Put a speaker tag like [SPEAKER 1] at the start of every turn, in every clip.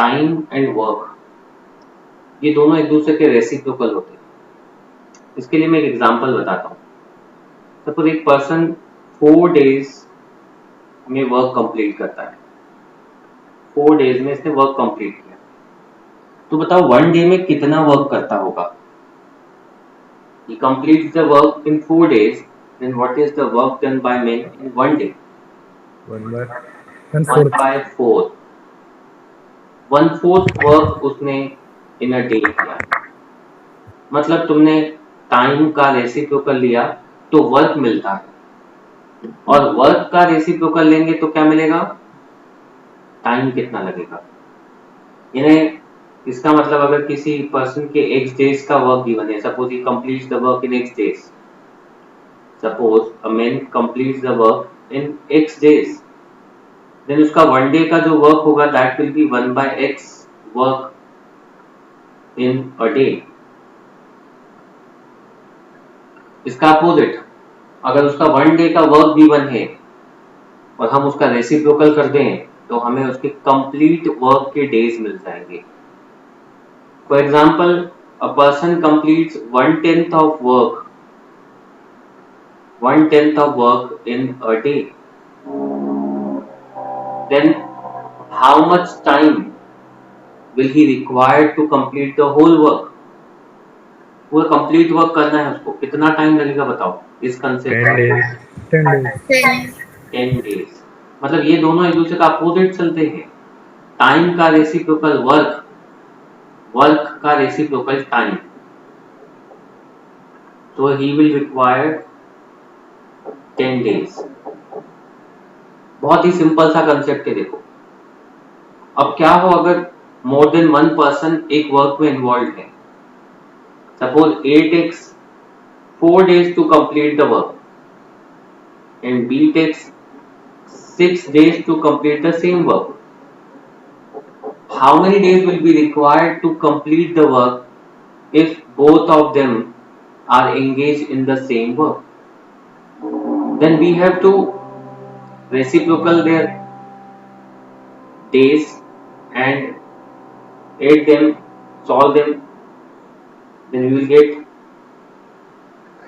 [SPEAKER 1] Time and work ये दोनों एक दूसरे के रेसिप्रोकल होते हैं। इसके लिए मैं एक एग्जांपल बताता हूँ। सपोज एक पर्सन 4 डेज में वर्क कंप्लीट करता है, 4 डेज में इसने वर्क कंप्लीट किया, तो बताओ 1 डे में कितना वर्क करता होगा? He completes the work in 4 days, then what is the work done by men in 1 day? 1 by 4. 1/4 work उसने इन अ डे किया। मतलब तुमने टाइम का रेसिप्रोकल लिया तो वर्क मिलता है, और वर्क का रेसिप्रोकल लेंगे तो क्या मिलेगा? टाइम कितना लगेगा। यानी इसका मतलब अगर किसी पर्सन के x डेज का वर्क गिवन है, suppose he completes the work in x days, suppose a man completes the work in x days, then उसका 1 डे का जो वर्क होगा that will be 1/x work in a day. इसका opposite, अगर उसका 1 day का work given है और हम उसका रेसिप्रोकल कर दें तो हमें उसके कंप्लीट वर्क के डेज मिल जाएंगे। For example, a person completes 1/10 of work, 1/10 of work in a day, then how much time will he require to complete the whole work? पूरा कंप्लीट वर्क करना है उसको, कितना टाइम लगेगा बताओ इस कंसेप्ट में? 10 डेज। मतलब ये दोनों एक दूसरे का अपोजिट चलते हैं। टाइम का रेसिप्रोकल वर्क, वर्क का reciprocal time, so he will require 10 days। बहुत ही सिंपल सा कंसेप्ट है। देखो अब क्या हो अगर मोर देन 1 पर्सन एक वर्क में इन्वॉल्व है, suppose A takes 4 days to complete the work and B takes 6 days to complete the same work. How many days will be required to complete the work if both of them are engaged in the same work? Then we have to reciprocal their days and add them, solve them, then we will get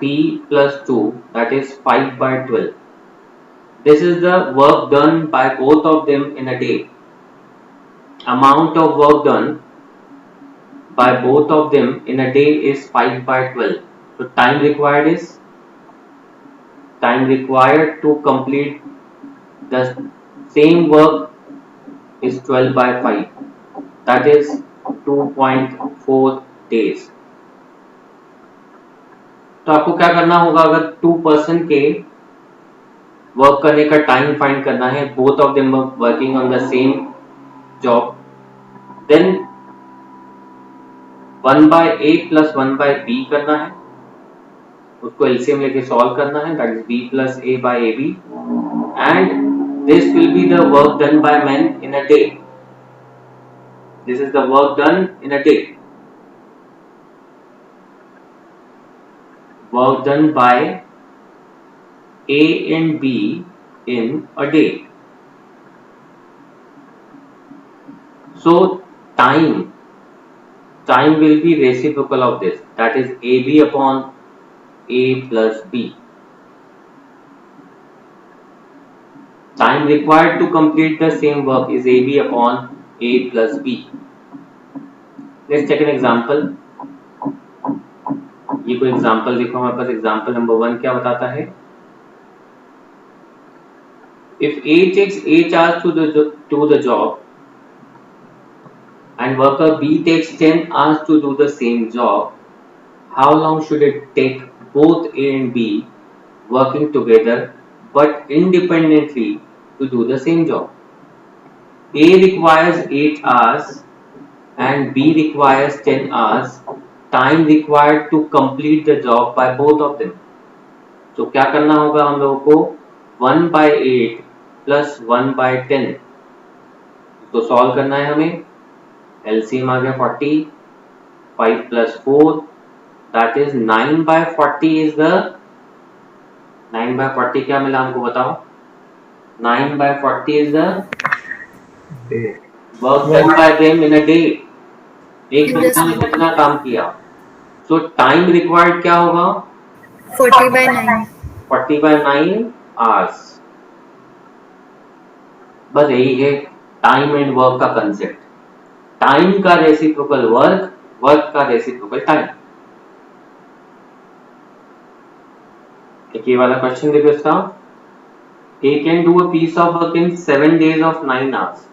[SPEAKER 1] 3 plus 2, that is 5/12. This is the work done by both of them in a day. Amount of work done by both of them in a day is 5/12. So time required to complete the same work is 12/5. That is 2.4 days. तो आपको क्या करना होगा, अगर 2 person के work करने का time find करना है, both of them working on the same job, then 1/a plus 1/b करना है, उसको एलसीएम लेके सॉल्व करना है, that is b plus a by ab, and this will be the work done by man in a day. This is the work done in a day, work done by A and B in a day. So time will be reciprocal of this, that is AB upon A plus B. Time required to complete the same work is AB upon A plus B. Let's take an example. ये कोई example देखो हमारे पास, example number 1 क्या बताता है? If A takes 8 hours to the job and worker B takes 10 hours to do the same job, how long should it take both A and B working together but independently to do the same job? A requires 8 hours and B requires 10 hours. Time required to complete the job by both of them. तो क्या करना होगा हम लोगों को? 1/8 plus 1/10 तो solve करना है हमें। एलसीएम आ गया 40, 5 plus 4 that is 9/40 is the 9/40 क्या मिला हमको बताओ? 9/40 is the work done by them in a day, एक
[SPEAKER 2] In
[SPEAKER 1] घंटा
[SPEAKER 2] this
[SPEAKER 1] में कितना काम किया। सो टाइम रिक्वायर्ड क्या होगा,
[SPEAKER 2] 40/9.
[SPEAKER 1] 40/9 आवर्स। बस यही है टाइम एंड वर्क का कंसेप्ट। टाइम का रेसिप्रोकल वर्क, वर्क का रेसिप्रोकल टाइम। एक ये वाला क्वेश्चन देखो इसका, A can do a piece of work in 7 days of 9 hours.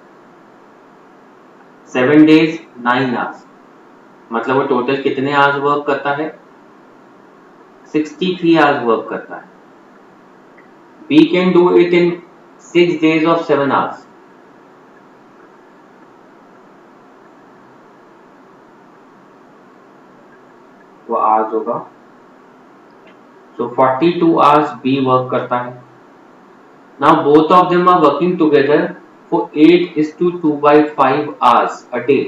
[SPEAKER 1] 7 days 9 hours मतलब वो टोटल कितने आवर्स वर्क करता है, 63 आवर्स वर्क करता है। B can do it in 6 days of 7 hours. वो आवर्स होगा, so 42 hours B वर्क करता है। Now both of them are working together for 8:2/5 hours a day.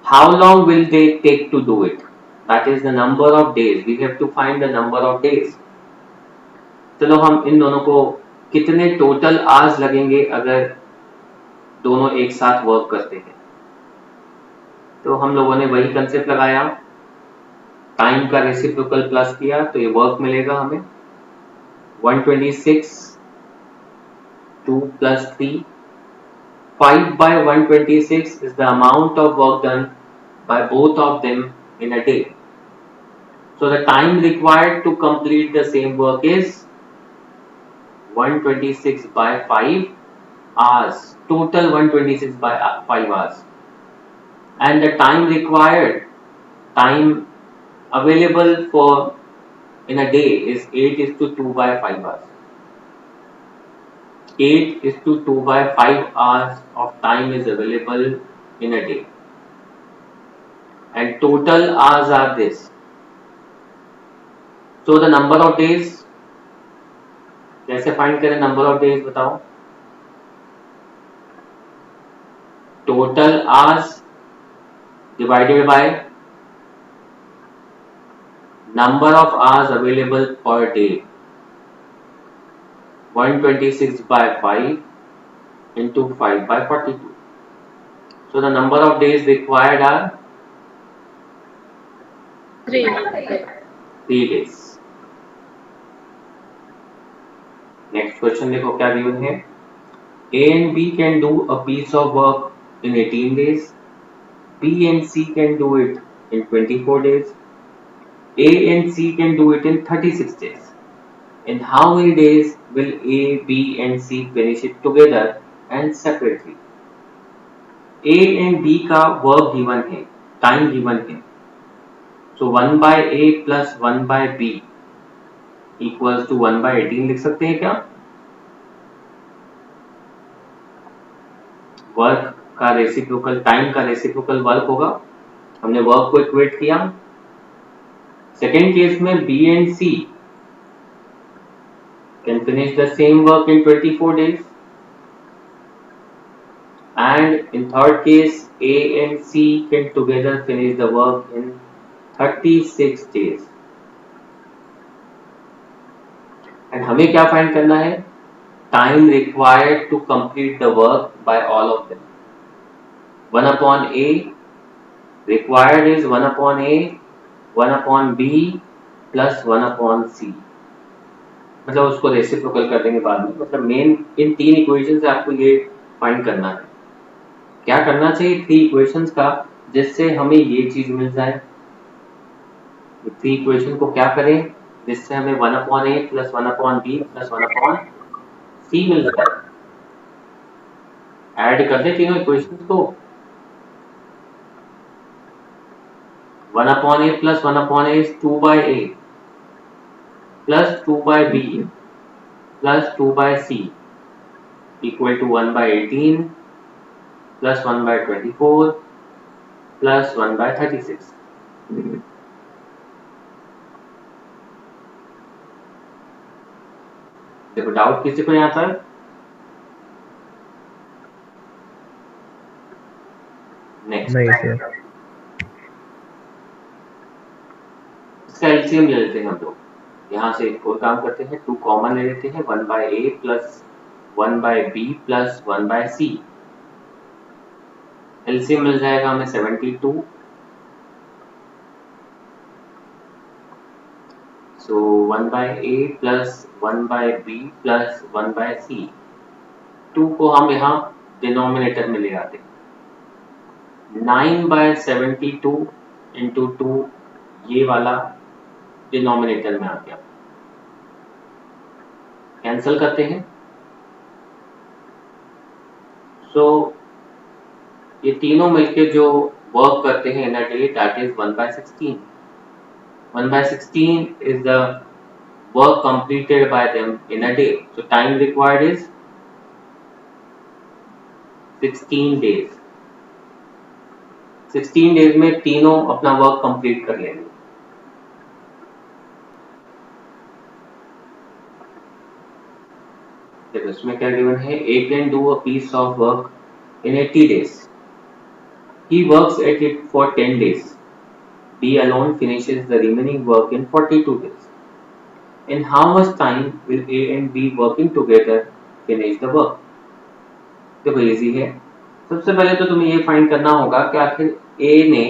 [SPEAKER 1] How long will they take to do it? That is the number of days. We have to find the number of days. चलो हम इन दोनों को कितने total hours लगेंगे अगर दोनों एक साथ वर्क करते हैं, तो हम लोगों ने वही कंसेप्ट लगाया, टाइम का रेसिप्रोकल प्लस किया तो ये वर्क मिलेगा हमें 126 2 plus 3 5 by 126 is the amount of work done by both of them in a day. So the time required to complete the same work is 126 by 5 hours, total 126 by 5 hours, and the time required, time available for in a day is 8:2/5 hours. 8:2/5 hours of time is available in a day, and total hours are this. So the number of days, कैसे find करें number of days बताओ, total hours divided by number of hours available per day, 126 by 5 into 5 by 42. So the number of days required are
[SPEAKER 2] 3.
[SPEAKER 1] 3 days. Next question देखो क्या given है, A and B can do a piece of work in 18 days, B and C can do it in 24 days, A and C can do it in 36 days. In how many days will A, B and C finish it together and separately? A and B का work given है, time given है, so 1/A plus 1/B equals to 1/18 लिख सकते हैं क्या? Work का reciprocal time का reciprocal work होगा, हमने वर्क को इक्वेट किया। सेकेंड केस में B and C can finish the same work in 24 days, and in third case A and C can together finish the work in 36 days. And हमें क्या find करना है, time required to complete the work by all of them. 1/A required is 1/A 1/B plus 1/C, मतलब उसको reciprocal कर देंगे बाद में। मतलब मेन इन तीन इक्वेशन से आपको ये फाइंड करना है, क्या करना चाहिए थ्री इक्वेशंस का जिससे हमें ये चीज मिल जाए। थ्री इक्वेशन को क्या करें जिससे हमें 1/A plus 1/B plus 1/C मिल जाए। ऐड कर दे तीनों इक्वेशंस को, 1/A plus 1/A is 2/A plus 2/B plus 2/C equal to 1/18 plus 1/24 plus 1/36. देखो डाउट किसी को यहाँ पर, नेक्स्ट
[SPEAKER 3] नहीं सर,
[SPEAKER 1] इसका एलसीएम ले लेते हैं हम लोग, यहाँ से एक और काम करते हैं, 2 कॉमन ले लेते हैं, 1/A plus 1 by B plus 1 by C. LCM मिल जाएगा हमें 72। So 1 by A plus 1 by B plus 1 by C. 2 को हम यहाँ डिनोमिनेटर में ले आते हैं। 9 बाय 72 इंटू 2 ये वाला डिनोमिनेटर में आ गया। कैंसिल करते हैं। सो ये तीनों मिलके जो वर्क करते हैं in a day, that is 1 by 16. 1 by 16 is the work completed by them in a day. So time required is 16 days. 16 days में तीनों अपना वर्क कंप्लीट कर लेंगे। देखो इसमें क्या गिवन है, A can do a piece of work in 80 days. He works at it for 10 days. B alone finishes the remaining work in 42 days. In how much time will A and B working together finish the work? देखो easy है। सबसे पहले तो तुम्हें ये find करना होगा कि आखिर A ने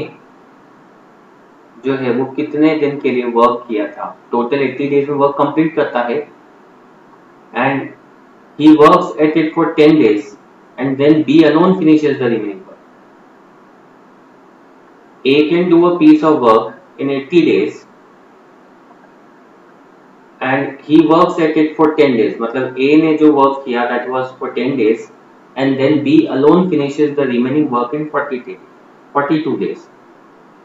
[SPEAKER 1] जो है वो कितने दिन के लिए वर्क किया था। टोटल 80 डेज में वर्क कंप्लीट करता है and he works at it for 10 days and then B alone finishes the remaining work. A can do a piece of work in 80 days and he works at it for 10 days. मतलब A ने जो work किया that was for 10 days and then B alone finishes the remaining work in 42 days.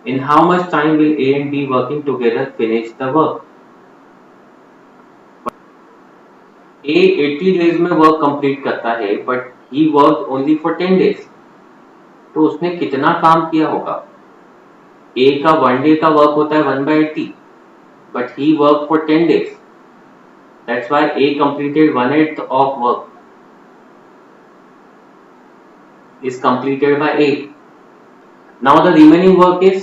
[SPEAKER 1] In how much time will A and B working together finish the work? A 80 days में work complete करता है but he worked only for 10 days. तो उसने कितना काम किया होगा? A का 1 डे का वर्क होता है 1 by 80 but he worked for 10 days. That's why A completed 1/8 of work is completed by A. Now the remaining work is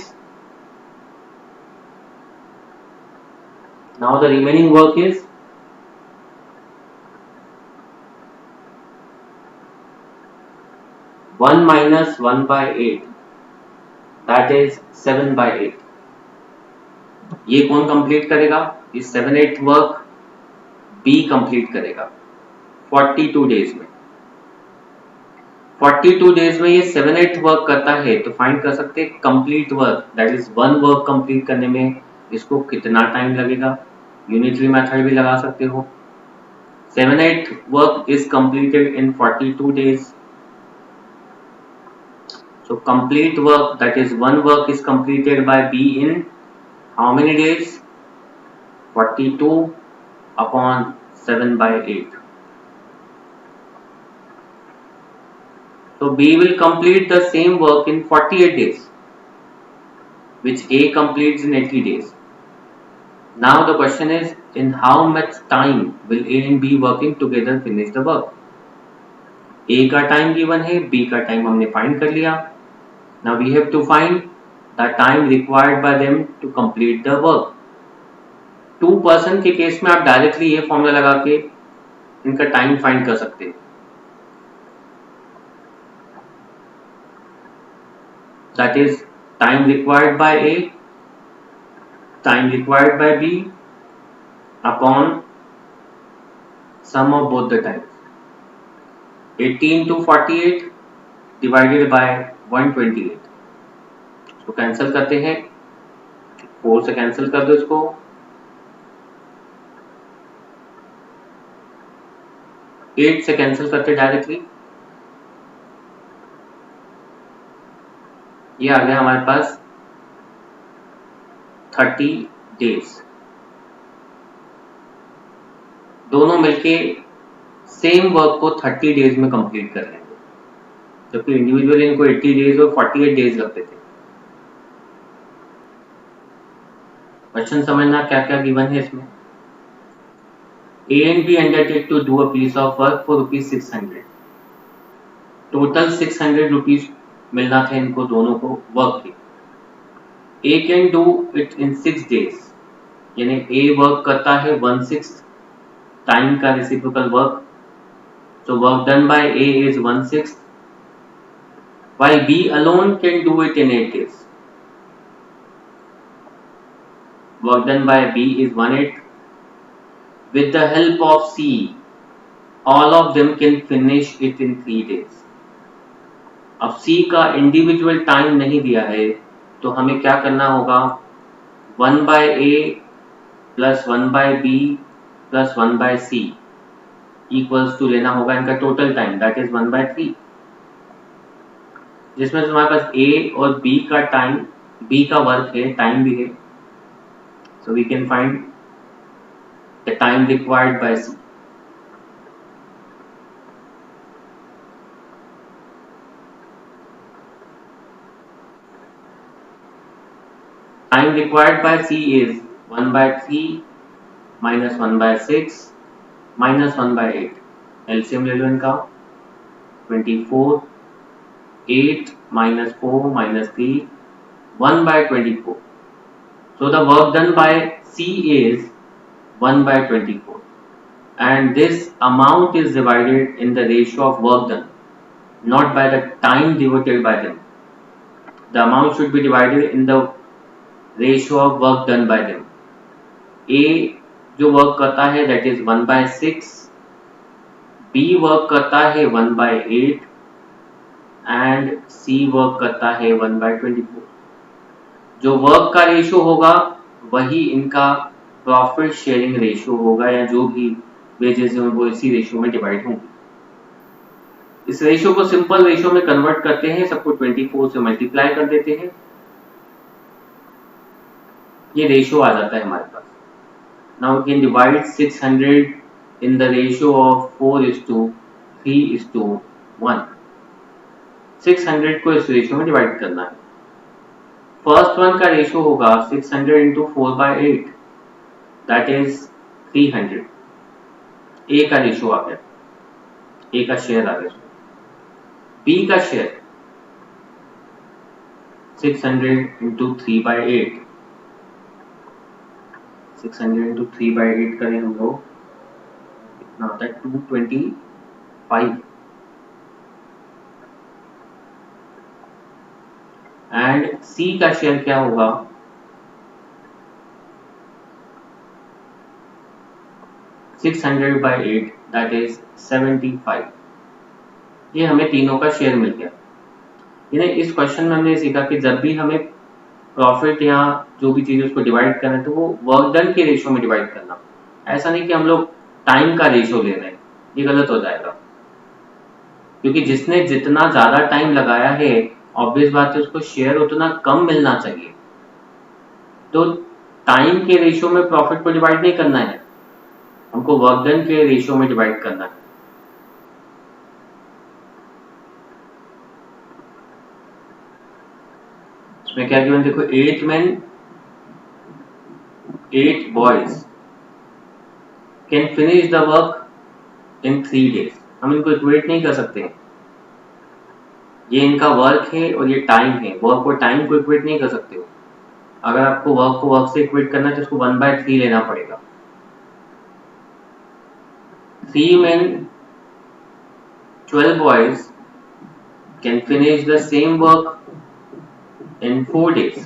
[SPEAKER 1] 1 minus 1 by 8, that is 7 by 8. ये कौन कंप्लीट करेगा? ये 7/8 वर्क B कंप्लीट करेगा 42 days में। 42 days में ये 7/8 work करता है तो फाइंड कर सकते हैं complete work, that is 1 work complete करने में इसको कितना टाइम लगेगा। यूनिटरी मेथड भी लगा सकते हो। 7/8 work is completed in 42 days. So complete work, that is 1 work is completed by B in how many days? 42 upon 7 by 8. So B will complete the same work in 48 days, which A completes in 80 days. Now the question is, in how much time will A and B working together finish the work? A का time given है, B का time हमने find कर लिया। Now we have to find the time required by them to complete the work. 2 person के case में आप directly ये फॉर्मूला लगा के इनका टाइम फाइंड कर सकते हैं। That is time required by A, time required by B upon sum of both the times. 80 into 48 divided by 128. तो कैंसिल करते हैं, 4 से कैंसिल कर दो इसको, 8 से कैंसिल करते डायरेक्टली, ये आ गया हमारे पास 30 डेज। दोनों मिलके सेम वर्क को 30 डेज में कंप्लीट कर लेंगे, जबकि इंडिविजुअली इनको 80 डेज और 48 डेज लगते थे। क्वेश्चन समझना क्या क्या गिवन है इसमें। A and B undertake to do a piece of work for ₹600. Total 600 rupees मिलना था इनको दोनों को वर्क की। A can do it in 6 days, यानी A वर्क करता है 1/6 टाइम का reciprocal work. So work done by A is 1/6, while B alone can do it in 8 days. Work done by B is 1/8. With the help of C, all of them can finish it in 3 days. अब C का individual time नहीं दिया है, तो हमें क्या करना होगा? 1/A plus 1/B plus 1/C equals to लेना होगा इनका टोटल टाइम, दैट इज 1/3, जिसमें हमारे पास A और B का टाइम, B का वर्क है, टाइम भी है, so we can find the time required by C. Time required by C is 1/3 minus 1/6 minus 1/8. LCM ले लो इनका 24, 8 minus 4 minus 3, 1/24. So the work done by C is 1/24, and this amount is divided in the ratio of work done, not by the time devoted by them. The amount should be divided in the ratio of work done by them. A जो work करता है that is 1/6, B work करता है 1/8 and C work करता है 1/24. जो work का ratio होगा वही इनका प्रॉफिट शेयरिंग रेशियो होगा, या जो भी वेजेस हैं वो इसी रेशियो में डिवाइड होंगे. इस रेशियो को सिंपल रेशियो में कन्वर्ट करते हैं, सबको 24 से मल्टीप्लाई कर देते हैं, ये रेशियो आ जाता है हमारे पास. Now we can divide 600 in the ratio of 4:3:1. 600 को इस रेशियो में डिवाइड करना है. फर्स्ट वन का रेशियो होगा 600 into 4/8, दैट इज 300. ए का रेशियो आ गया, ए का शेयर आ गया. बी का शेयर 600 into 3/8, 600 into 3/8 करें हम लोग, कितना होता है 225. एंड सी का शेयर क्या होगा? 600/8, दैट इज 75. ये हमें तीनों का शेयर मिल गया. यानी इस क्वेश्चन में हमने सीखा कि जब भी हमें प्रॉफिट या जो भी चीज उसको डिवाइड करना है तो वो वर्क डन के रेशियो में डिवाइड करना. ऐसा नहीं कि हम लोग टाइम का रेशियो ले रहे हैं, ये गलत हो जाएगा, क्योंकि जिसने जितना ज्यादा टाइम लगाया है ऑब्वियस बात है उसको शेयर उतना कम मिलना चाहिए. तो टाइम के रेशियो में प्रॉफिट को डिवाइड नहीं करना है, हमको वर्क डन के रेशियो में डिवाइड करना है. इसमें क्या गिवन देखो, 8 men 8 boys can finish the work in 3 days. हम इनको इक्वेट नहीं कर सकते, ये इनका वर्क है और ये टाइम है. वर्क और टाइम को इक्वेट नहीं कर सकते हो. अगर आपको वर्क को वर्क से इक्वेट करना है तो इसको 1/3 लेना पड़ेगा. 3 men 12 boys can finish the same work in 4 days.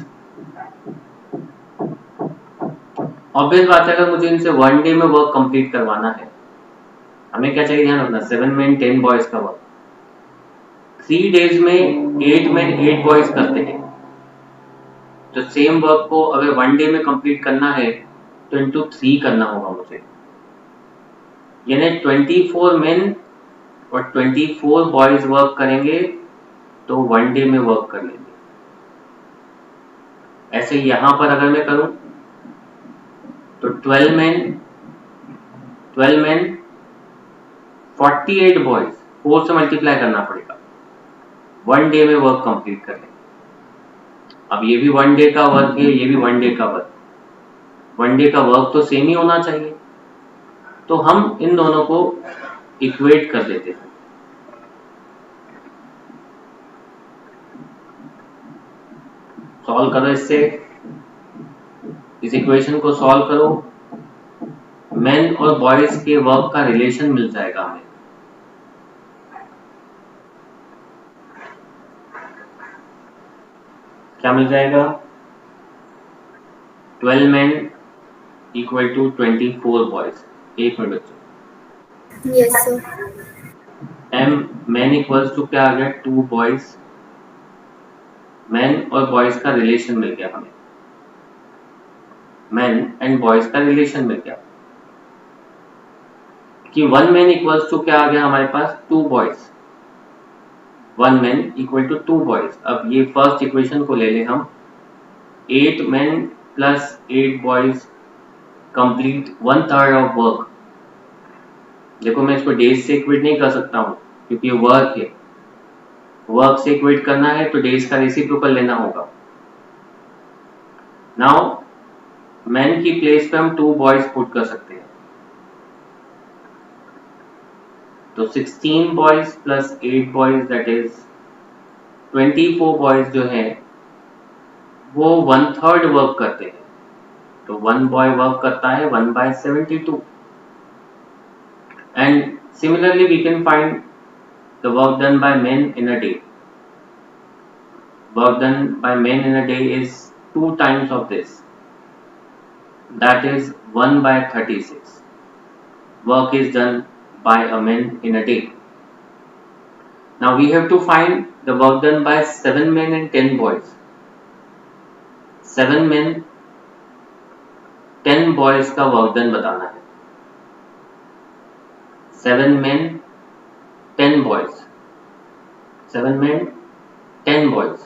[SPEAKER 1] Obvious बात है, अगर मुझे इनसे 1 डे में वर्क कंप्लीट करवाना है, हमें क्या चाहिए ध्यान रखना, 7 men 10 boys का वर्क 3 डेज में 8 men 8 boys करते हैं. तो सेम वर्क को अगर 1 डे में कंप्लीट करना है तो इंटू 3 करना होगा मुझे, यानी 24 men और 24 boys वर्क करेंगे तो 1 डे में वर्क कर लेंगे. ऐसे यहां पर अगर मैं करूं तो 12 men 48 boys 4 से मल्टीप्लाई करना पड़ेगा, 1 डे में वर्क कंप्लीट कर लेंगे. अब ये भी 1 डे का वर्क है, ये भी 1 डे का वर्क. 1 डे का वर्क तो सेम ही होना चाहिए, तो हम इन दोनों को इक्वेट कर देते हैं. सॉल्व करो इससे, इस इक्वेशन को सॉल्व करो, मेन और बॉयज के वर्क का रिलेशन मिल जाएगा हमें. क्या मिल जाएगा? 12 men equal to 24 boys. एक मिनट बच्चों।
[SPEAKER 2] Yes, sir.
[SPEAKER 1] m men equals to क्या आ गया? 2 boys. men और boys का रिलेशन मिल गया हमें, men एंड boys का रिलेशन मिल गया कि 1 man equals to क्या आ गया हमारे पास? 2 boys. 1 man equal to 2 boys. अब ये फर्स्ट इक्वेशन को ले लें हम, 8 men plus 8 boys complete 1/3 of work. देखो मैं इसको डेज से इक्वेट नहीं कर सकता हूँ क्योंकि ये वर्क है, वर्क से इक्वेट करना है तो डेज का रेसिप्रोकल लेना होगा। नाउ मैन की प्लेस पे हम 2 बॉयज पुट कर सकते हैं, तो 16 boys plus 8 boys that is 24 boys जो है वो 1/3 वर्क करते हैं, तो 1 बॉय वर्क करता है 1/72 and similarly we can find the work done by men in a day. Work done by men in a day is 2 times of this, that is 1/36 work is done by a man in a day. Now we have to find the work done by 7 men and 10 boys. 7 men 10 boys का work done बताना है, 7 men 10 boys, 7 men 10 boys,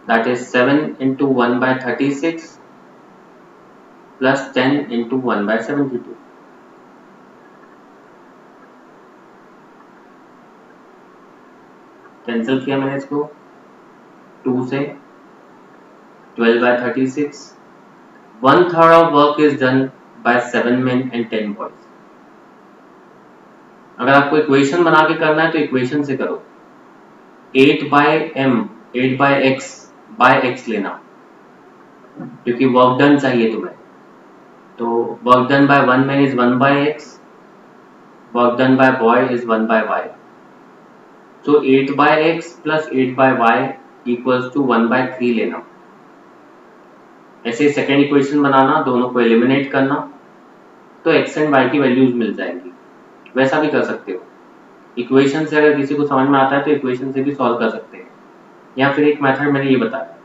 [SPEAKER 1] that is 7 into 1/36 plus 10 into 1/72. Cancel किया मैंने इसको 2 से, 12/36, 1/3 of work is done by 7 men and 10 boys. अगर आपको equation बना के करना है तो इक्वेशन से करो, 8/m 8/x by x लेना क्योंकि वर्क डन चाहिए तुम्हें, तो work done by 1 man is 1/x, work done by boy is 1/y, so 8/x plus 8/y equals to 1/3 लेना। ऐसे सेकेंड इक्वेशन बनाना, दोनों को एलिमिनेट करना तो x एंड y की वैल्यूज मिल जाएंगी। वैसा भी कर सकते हो, इक्वेशन से अगर किसी को समझ में आता है तो इक्वेशन से भी सॉल्व कर सकते हैं, या फिर एक मेथड मैंने ये बताया।